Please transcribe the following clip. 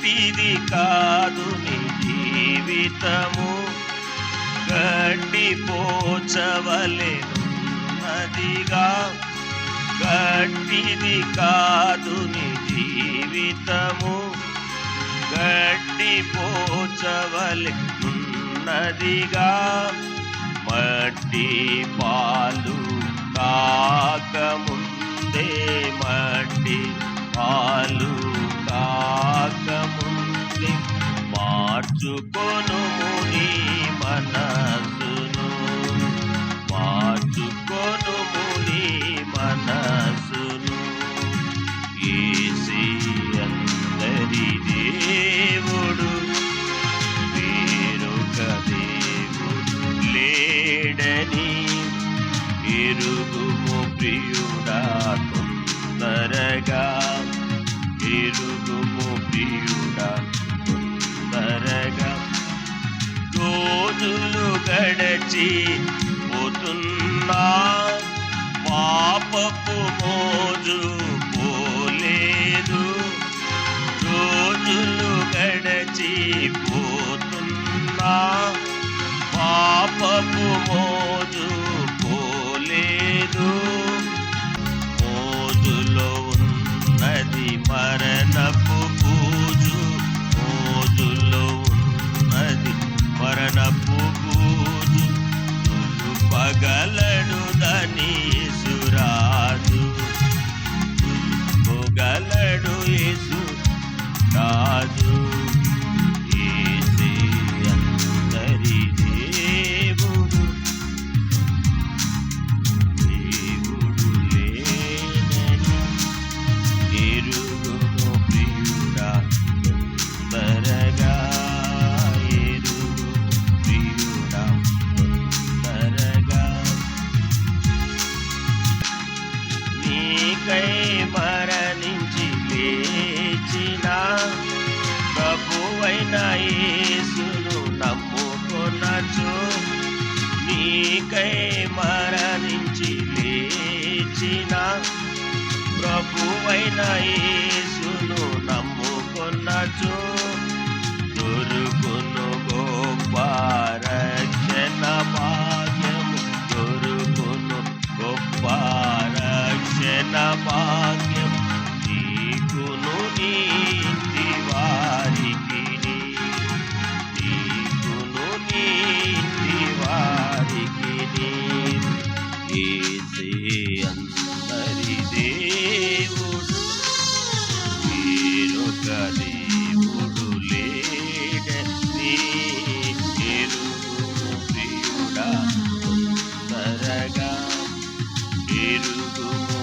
గట్టిది కాదు నీ జీవితము, గడ్డి పోచవలెనున్నదిగా. గట్టిది కాదు నీ జీవితము, గడ్డి పోచవలెనున్నదిగా. మట్టి పాలు కాకముందే, మట్టి పాలు కాకముందే మార్చుకొనుము నీ మనసును, మార్చుకొనుము నీ మనసును. యేసే అందరి దేవుడు, వేరొక దేవుడు లేడని ఎరుగుము ప్రియుడా తొందరగా, ఎరుగుము ప్రియుడా తొందరగా. రోజులు గడచి పోతున్నా, పాపపు మోజు పోలేదు. రోజులు గడచి పోతున్నా, పాపపు మోజు పోలేదు. మోజులో ఉన్నది మరణపు పూజు, మోజులో ఉన్నది మరణపు పూజు. పగలడు యేసురాజు, పొగలడు యేసు రాజు. యేసే అందరి దేవుడు, దేవుడు లేడని ఎరుగుము ప్రియుడా తొందరగా, ఎరుగుము ప్రియుడా తొందరగా. నీకై మరణించి లేచిన ప్రభువైన యేసును నమ్ముకొనచు, నీకై మరణించి లేచిన ప్రభువైన యేసును నమ్ముకొనచు, దొరుకును గొప్ప రక్షణ భాగ్యము, దొరుకును గొప్ప రక్షణ భాగ్యం. నీకును నీ ఇంటి వారికి, నీకును నీ ఇంటి వారికి. యేసే అందరి దేవుడు, వేరొక దేవుడు లేడని ఎరుగుము ప్రియుడా తొందరగా, ఎరుగుము